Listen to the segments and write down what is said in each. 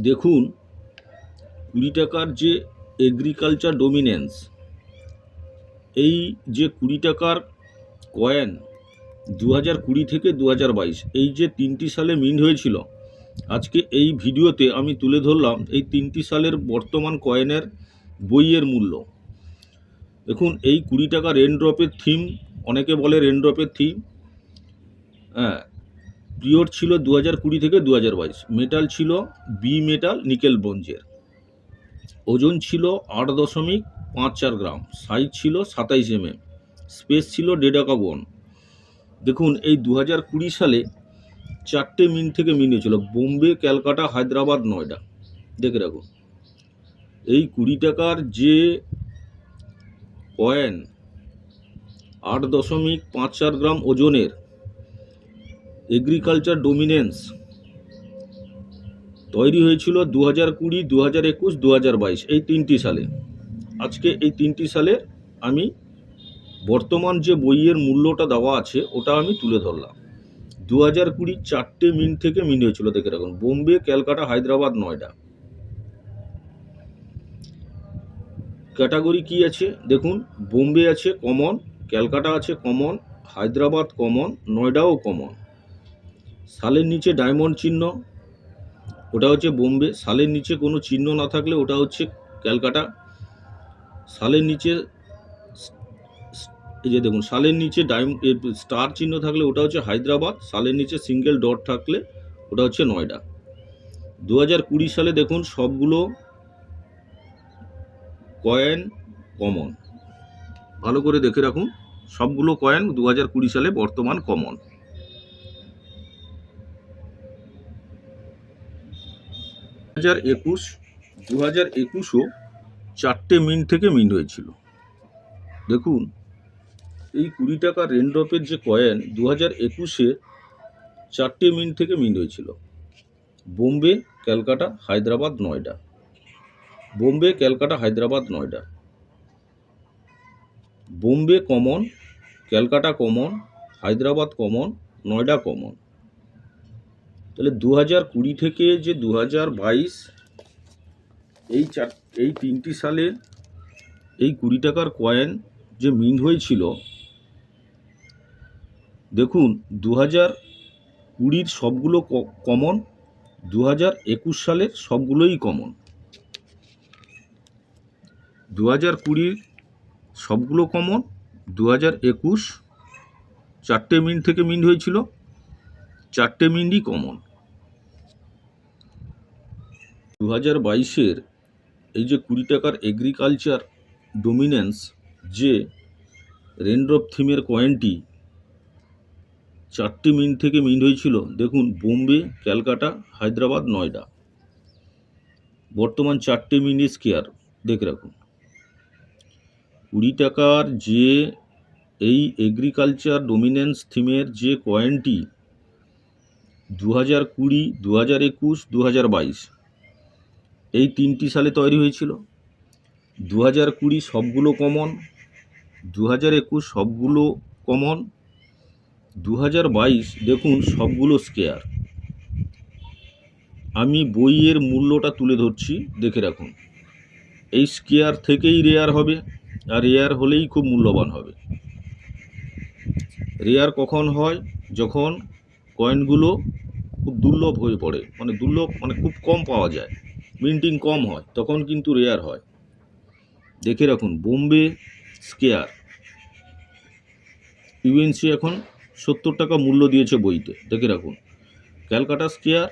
দেখুন 20 টাকার যে এগ্রিকালচার ডমিনেন্স, এই যে 20 টাকার কয়েন 2020 থেকে 2022 এই যে 3টি সালে মিন্ট হয়েছিল, আজকে এই ভিডিওতে আমি তুলে ধরলাম এই 3টি সালের বর্তমান কয়েনের বইয়ের মূল্য। দেখুন এই 20 টাকা রেনড্রপের থিম, অনেকে বলে রেনড্রপের থিম। হ্যাঁ, পিওর ছিল 2020 থেকে 2022। মেটাল ছিল বি মেটাল নিকেল ব্রোঞ্জের। ওজন ছিল 8.54 গ্রাম। সাইজ ছিল 27 mm। স্পেস ছিল ডেডাকাগন। দেখুন এই 2020 সালে 4টে মিন্ট থেকে মিন্ট হয়েছিল, বোম্বে, ক্যালকাটা, হায়দ্রাবাদ, নয়ডা। দেখে রাখুন এই 20 টাকার যে কয়েন 8.54 গ্রাম ওজনের এগ্রিকালচার ডমিনেন্স তৈরি হয়েছিল 2020, 2021, 2022 এই 3টি সালে। আজকে এই 3টি সালে আমি বর্তমান যে বইয়ের মূল্যটা দেওয়া আছে ওটা আমি তুলে ধরলাম। 2020 4টে মিন্ট থেকে মিন্ট হয়েছিল, দেখে রাখুন, বোম্বে, ক্যালকাটা, হায়দ্রাবাদ, নয়ডা। ক্যাটাগরি কি আছে দেখুন, বোম্বে আছে কমন, ক্যালকাটা আছে কমন, হায়দ্রাবাদ কমন, নয়ডাও কমন। সালের নিচে ডায়মন্ড চিহ্ন, ওটা হচ্ছে বোম্বে। সালের নিচে কোনো চিহ্ন না থাকলে ওটা হচ্ছে ক্যালকাটা। সালের নিচে এই যে দেখুন, সালের নিচে স্টার চিহ্ন থাকলে ওটা হচ্ছে হায়দ্রাবাদ। সালের নিচে সিঙ্গেল ডট থাকলে ওটা হচ্ছে নয়ডা। 2020 সালে দেখুন সবগুলো কয়েন কমন, ভালো করে দেখে রাখুন, সবগুলো কয়েন 2020 সালে বর্তমান কমন। 2021ও 4টে মিন্ট থেকে মিন্ট হয়েছিল। দেখুন এই 20 টাকা রেনড্রপের যে কয়েন 2021-এ 4টে মিন্ট থেকে মিন্ট হয়েছিল, Bombay, Calcutta, Hyderabad, Noida. Bombay, Calcutta, Hyderabad, Noida. Bombay common, Calcutta common, Hyderabad common, Noida common. তাহলে 2020 থেকে যে 2022 এই 3টি সালে এই 20 টাকার কয়েন যে মিন্ট হয়েছিল, দেখুন 2020 সবগুলো কমন, 2021 সালের সবগুলোই কমন। 2020 সবগুলো কমন, 2021 4টে মিন্ট থেকে মিন্ট হয়েছিল, 4টে মিন্টই কমন। 2022-এর এই যে 20 টাকার এগ্রিকালচার ডমিনেন্স যে রেনড্রপ থিমের কয়েনটি 4টে মিন্ট থেকে মিন্ট হয়েছিল, দেখুন বোম্বে, ক্যালকাটা, হায়দ্রাবাদ, নয়ডা। বর্তমান 4টে মিন্ট স্কেয়ার, দেখে রাখুন। 20 টাকার যে এই এগ্রিকালচার ডমিনেন্স থিমের যে কয়েনটি 2020, 2021, 2022 এই 3টি সালে তৈরি হয়েছিল। 2020 সবগুলো কমন, 2021 সবগুলো কমন, 2022 দেখুন সবগুলো স্কেয়ার। আমি বইয়ের মূল্যটা তুলে ধরছি, দেখে রাখুন। এই স্কেয়ার থেকেই রেয়ার হবে, আর রেয়ার হলেই খুব মূল্যবান হবে। রেয়ার কখন হয়? যখন কয়েনগুলো খুব দুর্লভ হয়ে পড়ে, মানে দুর্লভ মানে খুব কম পাওয়া যায়, মিন্টিং কম হয়, তখন কিন্তু রেয়ার হয়। দেখে রাখুন বোম্বে স্কেয়ার ইউএনসি এখন 70 টাকা মূল্য দিয়েছে বইতে, দেখে রাখুন। ক্যালকাটা স্কেয়ার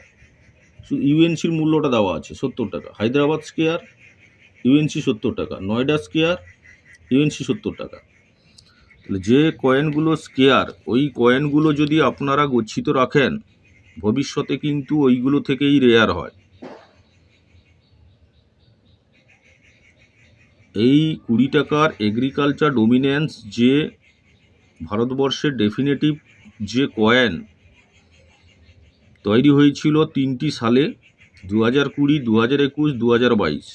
ইউএনসির মূল্যটা দেওয়া আছে 70 টাকা। হায়দ্রাবাদ স্কেয়ার ইউএনসি 70 টাকা। নয়ডা স্কেয়ার ইউএনসি 70 টাকা। তাহলে যে কয়েনগুলো স্কেয়ার, ওই কয়েনগুলো যদি আপনারা গচ্ছিত রাখেন, ভবিষ্যতে কিন্তু ওইগুলো থেকেই রেয়ার হয়। এই 20 টাকার এগ্রিকালচার ডমিনেন্স যে ভারতবর্ষের ডেফিনেটিভ যে কয়েন তৈরি হয়েছিল 3টি সালে, 2020, 2021, 2022।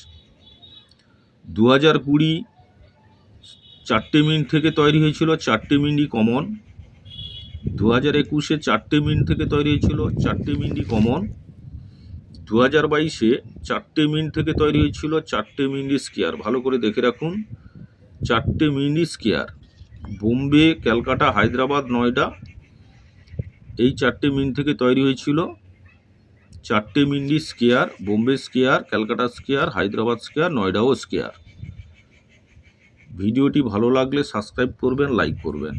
2020 4টে মিন্ট থেকে তৈরি হয়েছিল, 4টে মিন্টই কমন। 2021-এ 4টে মিন্ট থেকে তৈরি হয়েছিল, 4টে মিন্টই কমন। 2022-এ 4টে মিন্ট থেকে তৈরি হয়েছিল 4টে মিন্ট স্কোয়ার। ভালো করে দেখে রাখুন, 4টে mint square. Bombay, Calcutta, Hyderabad, Noida, এই 4টে মিন্ট থেকে তৈরি হয়েছিল 4টে mint square. Bombay square, Calcutta square, Hyderabad square, নয়ডাও স্কোয়ার। ভিডিওটি ভালো লাগলে সাবস্ক্রাইব করবেন, লাইক করবেন।